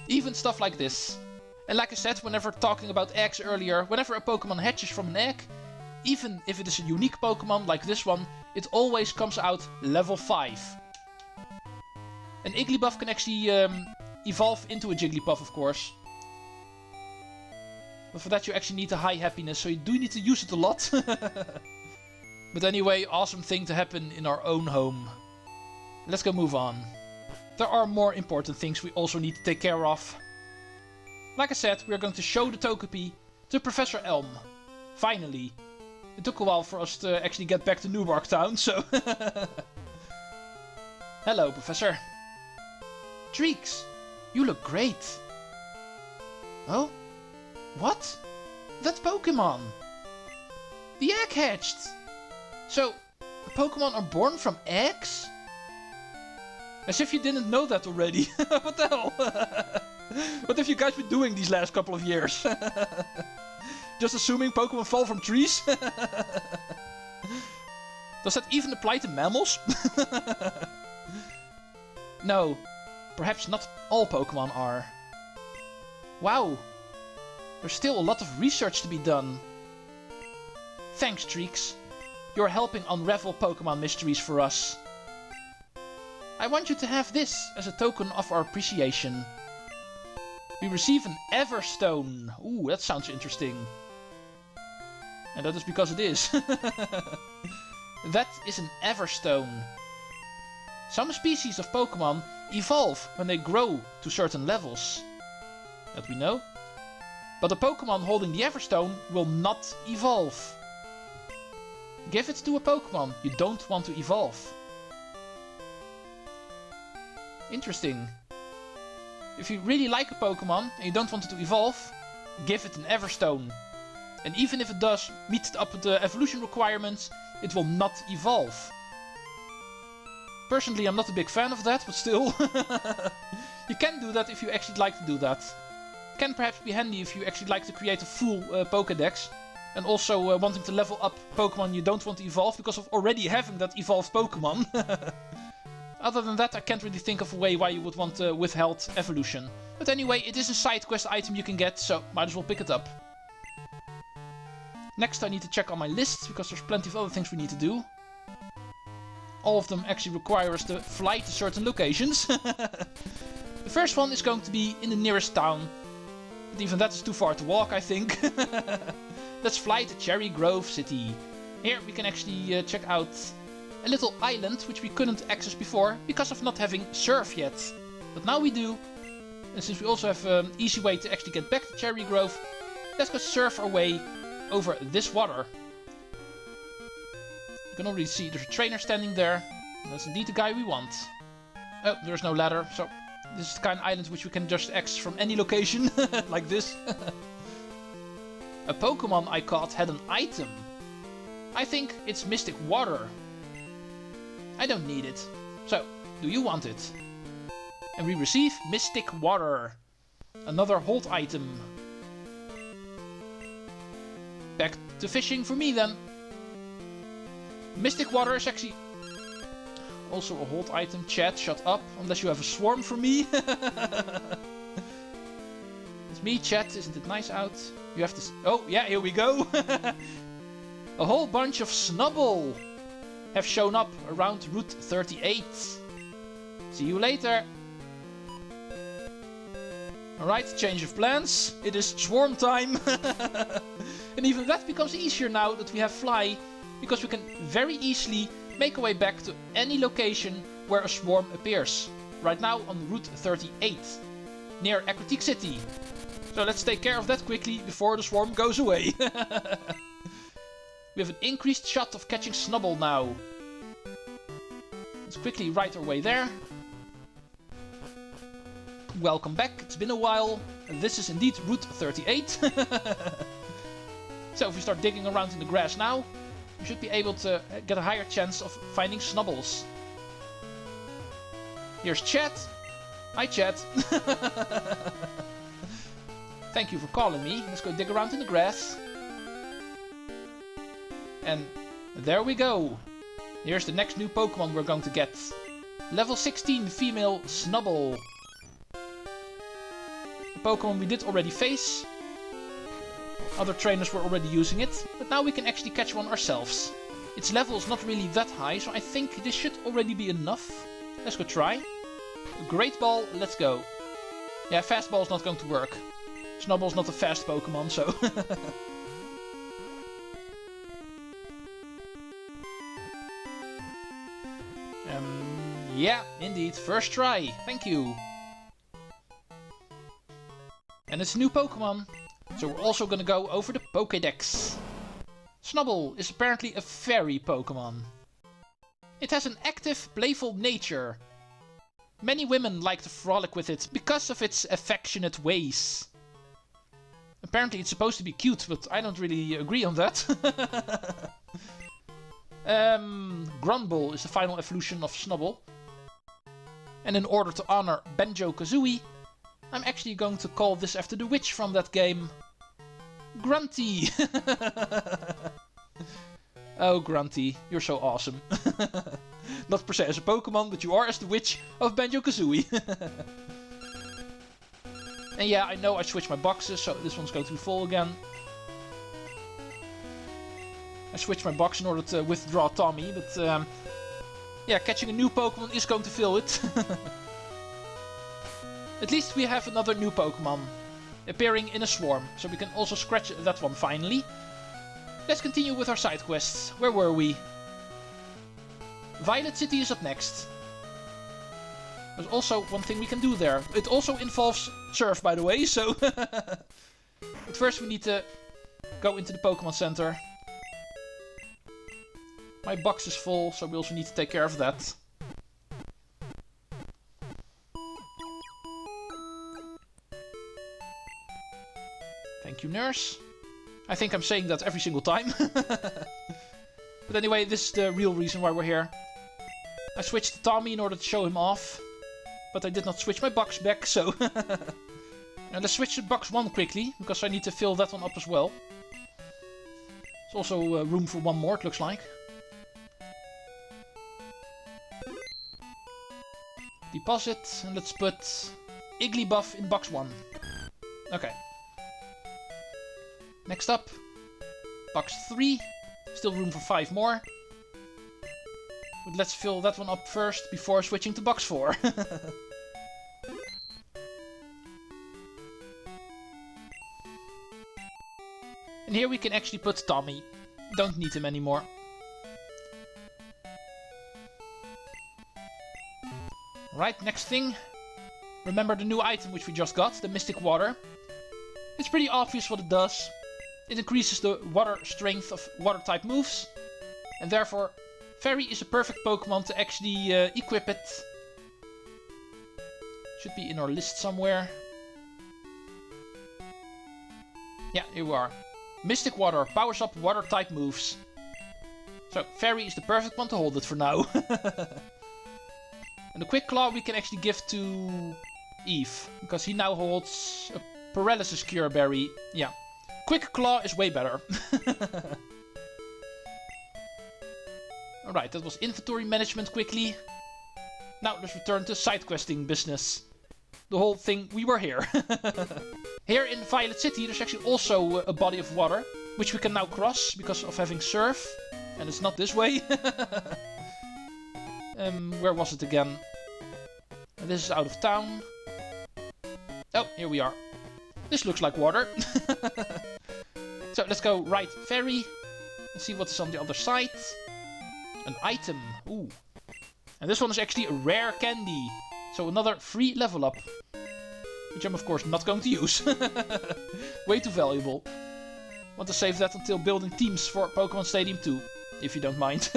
Even stuff like this. And like I said, whenever talking about eggs earlier, whenever a Pokemon hatches from an egg, even if it is a unique Pokemon like this one, it always comes out level 5. An Igglybuff can actually evolve into a Jigglypuff, of course. But for that you actually need a high happiness, so you do need to use it a lot. But anyway, awesome thing to happen in our own home. Let's go move on. There are more important things we also need to take care of. Like I said, we're going to show the Togepi to Professor Elm. Finally. It took a while for us to actually get back to Newbark Town, so... Hello, Professor. Treecks, you look great. Oh? What? That Pokemon! The egg hatched! So, Pokemon are born from eggs? As if you didn't know that already. What the hell? What have you guys been doing these last couple of years? Just assuming Pokemon fall from trees? Does that even apply to mammals? No, perhaps not all Pokemon are. Wow, there's still a lot of research to be done. Thanks, Treecks. You're helping unravel Pokemon mysteries for us. I want you to have this as a token of our appreciation. We receive an Everstone. Ooh, that sounds interesting. And that is because it is. That is an Everstone. Some species of Pokemon evolve when they grow to certain levels. That we know. But a Pokemon holding the Everstone will not evolve. Give it to a Pokemon you don't want to evolve. Interesting. If you really like a Pokemon and you don't want it to evolve, give it an Everstone. And even if it does meet up with the evolution requirements, it will not evolve. Personally, I'm not a big fan of that, but still. You can do that if you actually like to do that. It can perhaps be handy if you actually like to create a full Pokédex. And also wanting to level up Pokemon you don't want to evolve because of already having that evolved Pokemon. Other than that, I can't really think of a way why you would want withheld evolution. But anyway, it is a side quest item you can get, so might as well pick it up. Next I need to check on my list, because there's plenty of other things we need to do. All of them actually require us to fly to certain locations. The first one is going to be in the nearest town. But even that is too far to walk, I think. Let's fly to Cherrygrove City. Here we can actually check out a little island which we couldn't access before because of not having surf yet. But now we do. And since we also have an easy way to actually get back to Cherrygrove, let's go surf our way over this water. You can already see there's a trainer standing there. That's indeed the guy we want. Oh, there's no ladder, so this is the kind of island which we can just access from any location, like this. A Pokemon I caught had an item. I think it's Mystic Water. I don't need it. So, do you want it? And we receive Mystic Water. Another hold item. Back to fishing for me then. Mystic Water is actually also a hold item. Chat, shut up. Unless you have a swarm for me. It's me, chat. Isn't it nice out? You have to... Oh, yeah, here we go. A whole bunch of Snubbull have shown up around Route 38. See you later. Alright, change of plans. It is swarm time. And even that becomes easier now that we have Fly, because we can very easily make our way back to any location where a swarm appears. Right now on Route 38, near Aquatic City. So let's take care of that quickly before the swarm goes away. We have an increased shot of catching Snubbull now. Let's quickly ride our way there. Welcome back, it's been a while. This is indeed Route 38. So if we start digging around in the grass now, we should be able to get a higher chance of finding Snubbulls. Here's Chat. Hi Chat. Thank you for calling me. Let's go dig around in the grass. And there we go. Here's the next new Pokemon we're going to get. Level 16 female Snubbull. Pokemon we did already face. Other trainers were already using it, but now we can actually catch one ourselves. Its level is not really that high, so I think this should already be enough. Let's go try. A Great Ball, let's go. Yeah, Fast Ball is not going to work. Snubbull is not a fast Pokemon, so... yeah, indeed. First try. Thank you. And it's a new Pokemon. So we're also gonna go over the Pokédex. Snubbull is apparently a fairy Pokemon. It has an active, playful nature. Many women like to frolic with it because of its affectionate ways. Apparently it's supposed to be cute, but I don't really agree on that. Grunbull is the final evolution of Snubbull. And in order to honor Banjo-Kazooie, I'm actually going to call this after the witch from that game. Grunty! Oh, Grunty, you're so awesome. Not per se as a Pokemon, but you are as the witch of Banjo-Kazooie. And yeah, I know I switched my boxes, so this one's going to be full again. I switched my box in order to withdraw Tommy, but yeah, catching a new Pokemon is going to fill it. At least we have another new Pokemon appearing in a swarm, so we can also scratch that one finally. Let's continue with our side quests. Where were we? Violet City is up next. There's also one thing we can do there. It also involves surf, by the way, so... But first we need to go into the Pokemon Center. My box is full, so we also need to take care of that. Thank you, nurse. I think I'm saying that every single time. But anyway, this is the real reason why we're here. I switched to Tommy in order to show him off. But I did not switch my box back, so... Now let's switch to box 1 quickly, because I need to fill that one up as well. There's also room for one more, it looks like. Deposit, and let's put Igglybuff in box 1. Okay. Next up, box 3. Still room for 5 more. But let's fill that one up first before switching to box 4. And here we can actually put Tommy. Don't need him anymore. Right, next thing. Remember the new item which we just got, the Mystic Water. It's pretty obvious what it does. It increases the water strength of water type moves. And therefore, Fairy is a perfect Pokemon to actually equip it. Should be in our list somewhere. Yeah, here we are. Mystic Water powers up water type moves. So, Fairy is the perfect one to hold it for now. And the Quick Claw we can actually give to Eve. Because he now holds a Paralysis Cure Berry. Yeah. Quick Claw is way better. Alright, that was inventory management quickly. Now let's return to side questing business. The whole thing we were here. Here in Violet City there's actually also a body of water. Which we can now cross because of having surf. And it's not this way. Where was it again? This is out of town. Oh, here we are. This looks like water. So let's go right ferry and see what's on the other side. An item. Ooh. And this one is actually a rare candy. So another free level up. Which I'm of course not going to use. Way too valuable. Want to save that until building teams for Pokemon Stadium 2. If you don't mind.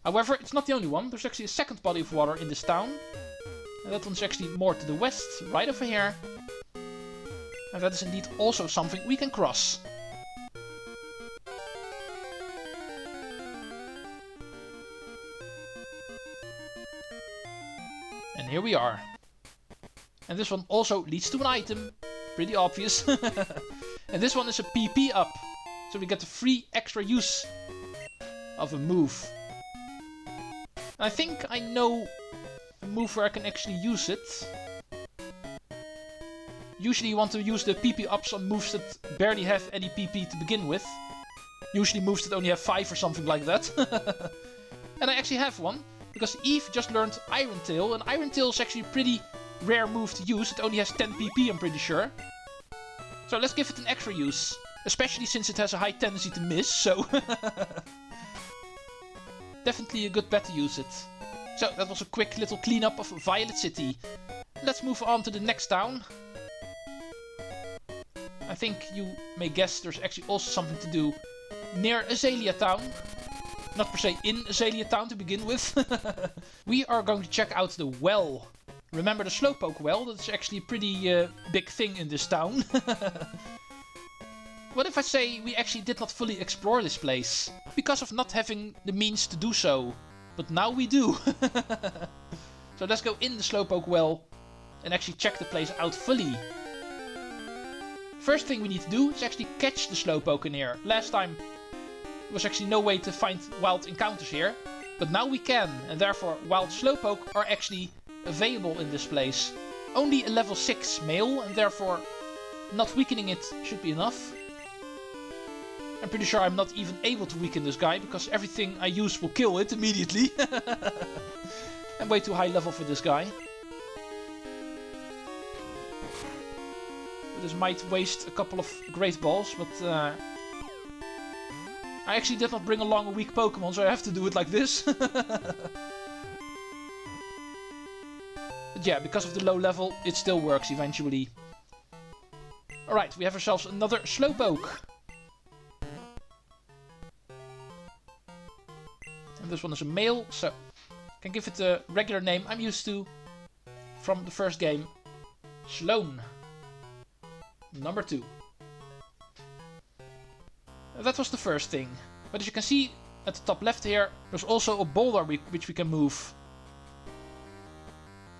However, it's not the only one. There's actually a second body of water in this town. And that one's actually more to the west, right over here. And that is indeed also something we can cross. And here we are. And this one also leads to an item. Pretty obvious. And this one is a PP up. So we get the free extra use of a move. I think I know a move where I can actually use it. usually you want to use the PP ups on moves that barely have any PP to begin with. Usually moves that only have 5 or something like that. And I actually have one, because Eve just learned Iron Tail, and Iron Tail is actually a pretty rare move to use. It only has 10 PP, I'm pretty sure. So let's give it an extra use, especially since it has a high tendency to miss, so... Definitely a good bet to use it. So, that was a quick little cleanup of Violet City. Let's move on to the next town. I think you may guess there's actually also something to do near Azalea Town. Not per se in Azalea Town to begin with. We are going to check out the well. Remember the Slowpoke well? That's actually a pretty big thing in this town. What if I say we actually did not fully explore this place? Because of not having the means to do so. But now we do. So let's go in the Slowpoke well and actually check the place out fully. First thing we need to do is actually catch the Slowpoke in here. Last time there was actually no way to find wild encounters here. But now we can, and therefore wild Slowpoke are actually available in this place. Only a level 6 male, and therefore not weakening it should be enough. I'm pretty sure I'm not even able to weaken this guy, because everything I use will kill it immediately. I'm way too high level for this guy. This might waste a couple of great balls, but I actually did not bring along a weak Pokemon, so I have to do it like this. But yeah, because of the low level, it still works eventually. Alright, we have ourselves another Slowpoke. And this one is a male, so I can give it a regular name I'm used to from the first game. Sloan. Number 2. That was the first thing. But as you can see at the top left here, there's also a boulder which we can move.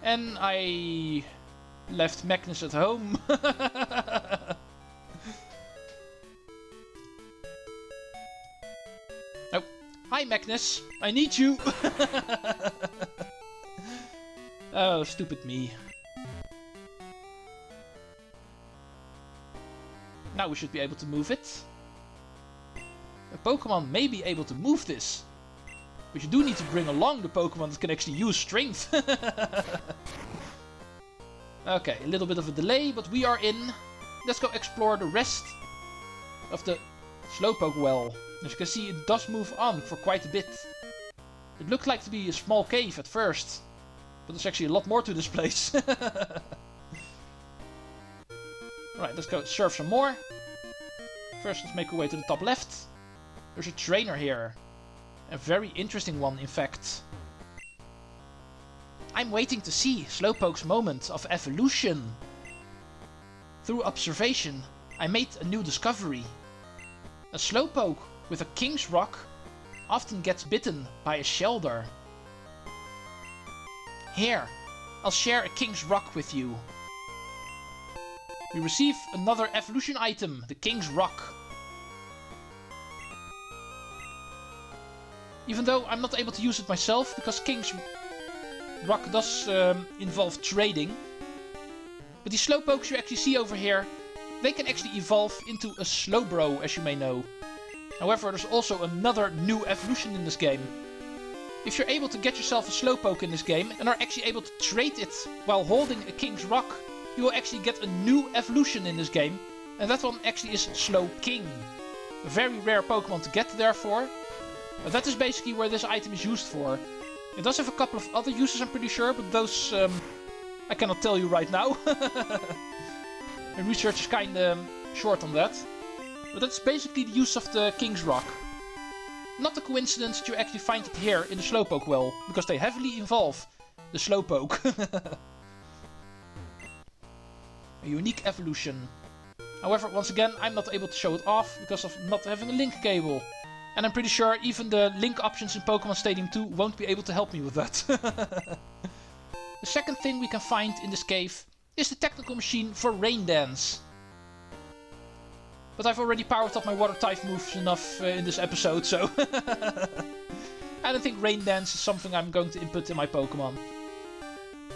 And I left Magnus at home. Oh, hi Magnus, I need you. Oh, stupid me. Now we should be able to move it. A Pokemon may be able to move this. But you do need to bring along the Pokemon that can actually use strength. Okay, a little bit of a delay, but we are in. Let's go explore the rest of the Slowpoke well. As you can see, it does move on for quite a bit. It looked like to be a small cave at first. But there's actually a lot more to this place. Alright, let's go surf some more. First, let's make our way to the top left. There's a trainer here. A very interesting one, in fact. I'm waiting to see Slowpoke's moment of evolution. Through observation, I made a new discovery. A Slowpoke with a King's Rock often gets bitten by a Shelder. Here, I'll share a King's Rock with you. We receive another evolution item, the King's Rock. Even though I'm not able to use it myself, because King's Rock does involve trading. But these Slowpokes you actually see over here, they can actually evolve into a Slowbro, as you may know. However, there's also another new evolution in this game. If you're able to get yourself a Slowpoke in this game, and are actually able to trade it while holding a King's Rock, you will actually get a new evolution in this game. And that one actually is Slowking. A very rare Pokemon to get, therefore. But that is basically where this item is used for. It does have a couple of other uses, I'm pretty sure, but those I cannot tell you right now. My research is kinda short on that. But that's basically the use of the King's Rock. Not a coincidence that you actually find it here in the Slowpoke well, because they heavily involve the Slowpoke. A unique evolution. However, once again, I'm not able to show it off because of not having a link cable. And I'm pretty sure even the link options in Pokemon Stadium 2 won't be able to help me with that. The second thing we can find in this cave is the technical machine for Rain Dance. But I've already powered up my water type moves enough in this episode, so I don't think Rain Dance is something I'm going to input in my Pokemon.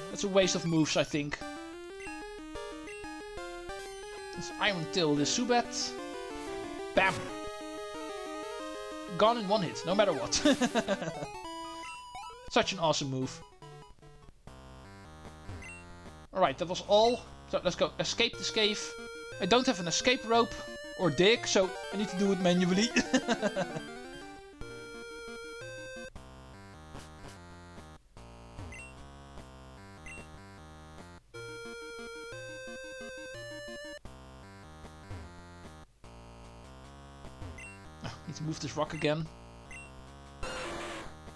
That's a waste of moves, I think. This Iron Tail is Zubat. Bam! Gone in one hit, no matter what. Such an awesome move. Alright, that was all. So let's go escape this cave. I don't have an escape rope or dig, so I need to do it manually. Need to move this rock again.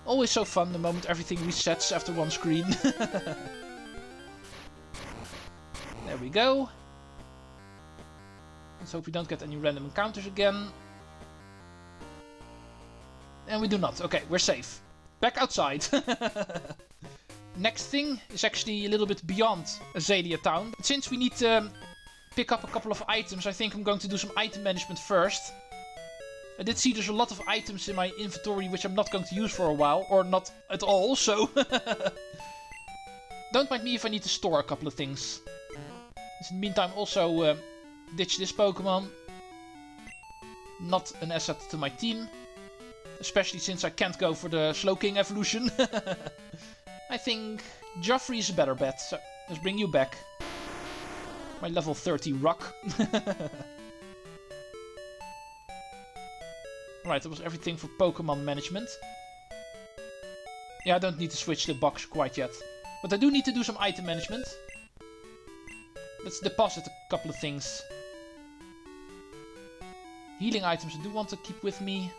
Always so fun the moment everything resets after one screen. There we go. Let's hope we don't get any random encounters again. And we do not. Okay, we're safe. Back outside. Next thing is actually a little bit beyond Azalea Town. But since we need to pick up a couple of items, I think I'm going to do some item management first. I did see there's a lot of items in my inventory which I'm not going to use for a while, or not at all, so... Don't mind me if I need to store a couple of things. In the meantime, also ditch this Pokemon. Not an asset to my team. Especially since I can't go for the Slowking evolution. I think Joffrey is a better bet, so let's bring you back. My level 30 rock. Right, that was everything for Pokemon management. Yeah, I don't need to switch the box quite yet. But I do need to do some item management. Let's deposit a couple of things. Healing items I do want to keep with me.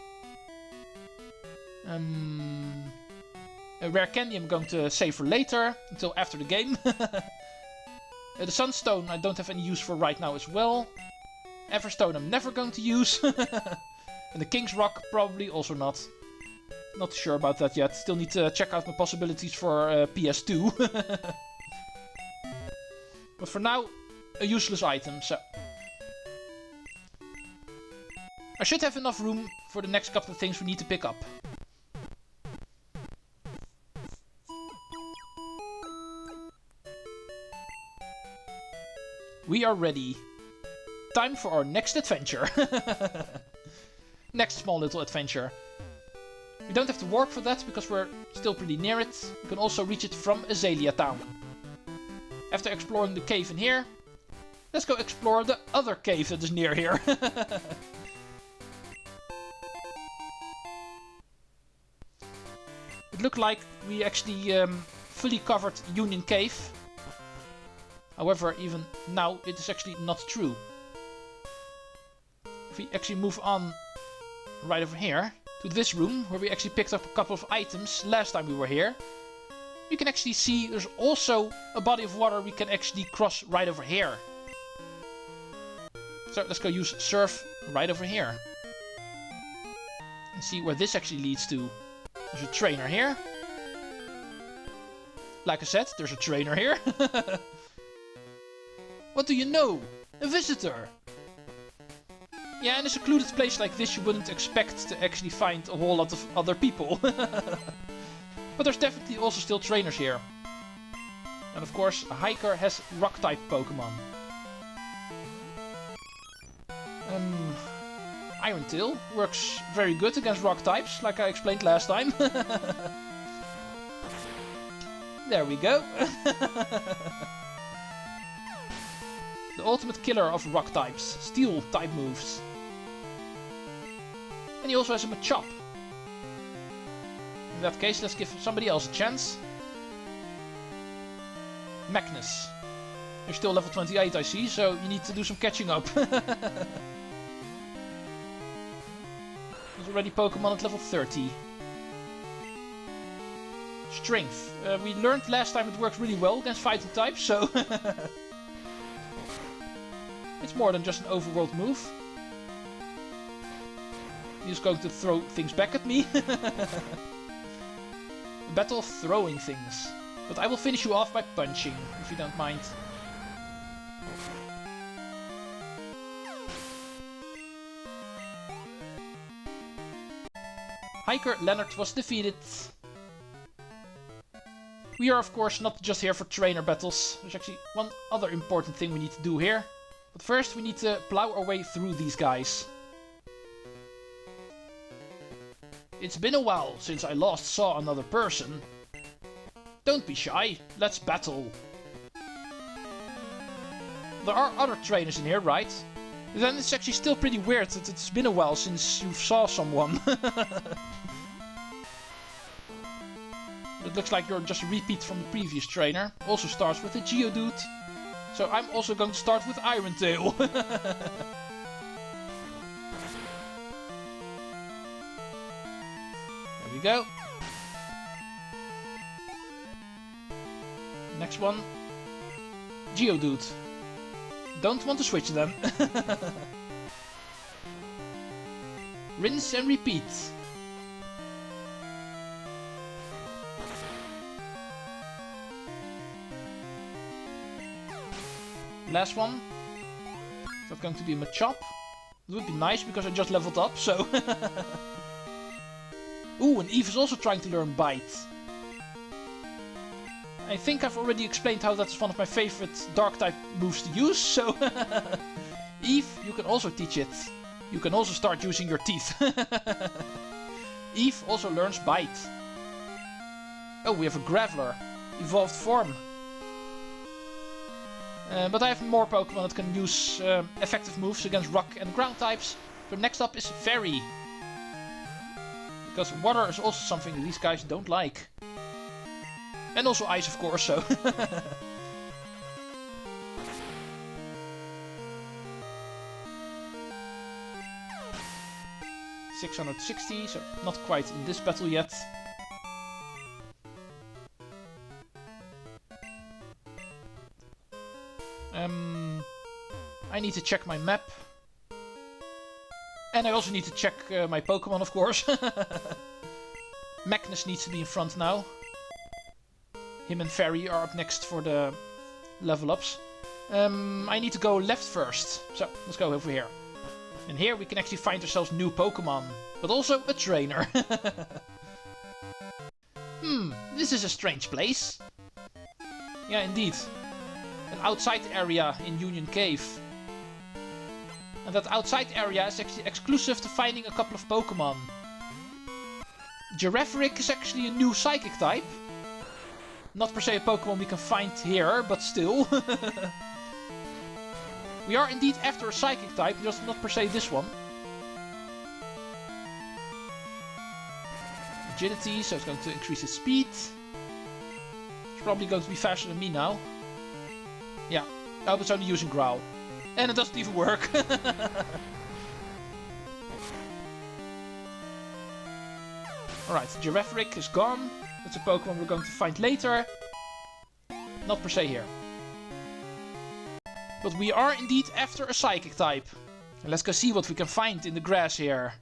A rare candy I'm going to save for later, until after the game. The Sunstone I don't have any use for right now as well. Everstone I'm never going to use. And the King's Rock probably also not. Not sure about that yet. Still need to check out my possibilities for PS2. But for now, a useless item, so... I should have enough room for the next couple of things we need to pick up. We are ready. Time for our next adventure. Next small little adventure. We don't have to walk for that because we're still pretty near it. We can also reach it from Azalea Town. After exploring the cave in here, let's go explore the other cave that is near here. It looked like we actually fully covered Union Cave. However, even now it is actually not true. If we actually move on right over here to this room, where we actually picked up a couple of items last time we were here, you can actually see there's also a body of water we can actually cross right over here. So let's go use Surf right over here. And see where this actually leads to. There's a trainer here. Like I said, there's a trainer here. What do you know? A visitor! Yeah, in a secluded place like this you wouldn't expect to actually find a whole lot of other people. But there's definitely also still trainers here. And of course, a hiker has rock-type Pokemon. Iron Tail works very good against rock types, like I explained last time. There we go. The ultimate killer of rock types, steel type moves. And he also has a Machop. In that case, let's give somebody else a chance. Magnus. You're still level 28, I see, so you need to do some catching up. There's already Pokemon at level 30. Strength. We learned last time it works really well against fighting types, so... It's more than just an overworld move. He's going to throw things back at me. A battle of throwing things. But I will finish you off by punching, if you don't mind. Hiker Leonard was defeated. We are of course not just here for trainer battles. There's actually one other important thing we need to do here. But first we need to plow our way through these guys. It's been a while since I last saw another person. Don't be shy, let's battle. There are other trainers in here, right? Then it's actually still pretty weird that it's been a while since you saw someone. It looks like you're just a repeat from the previous trainer. Also starts with a Geodude. So I'm also going to start with Iron Tail. There we go. Next one. Geodude. Don't want to switch them. Rinse and repeat. Last one. Is that going to be a Machop? It would be nice because I just leveled up, so... Ooh, and Eve is also trying to learn Bite. I think I've already explained how that's one of my favorite Dark-type moves to use, so... Eve, you can also teach it. You can also start using your teeth. Eve also learns Bite. Oh, we have a Graveler. Evolved form. But I have more Pokemon that can use effective moves against rock and ground types. So next up is Fairy. Because water is also something that these guys don't like. And also ice, of course, so... 660, so not quite in this battle yet. I need to check my map. And I also need to check my Pokemon, of course. Magnus needs to be in front now. Him and Fairy are up next for the level ups. I need to go left first. So, let's go over here. And here we can actually find ourselves new Pokemon. But also a trainer. This is a strange place. Yeah, indeed. An outside area in Union Cave. And that outside area is actually exclusive to finding a couple of Pokemon. Giraffaric is actually a new Psychic type. Not per se a Pokemon we can find here, but still. We are indeed after a Psychic type, just not per se this one. Agility, so it's going to increase its speed. It's probably going to be faster than me now. Yeah, I was only using Growl. And it doesn't even work. Alright, Giraffaric is gone. That's a Pokemon we're going to find later. Not per se here. But we are indeed after a Psychic type. And let's go see what we can find in the grass here.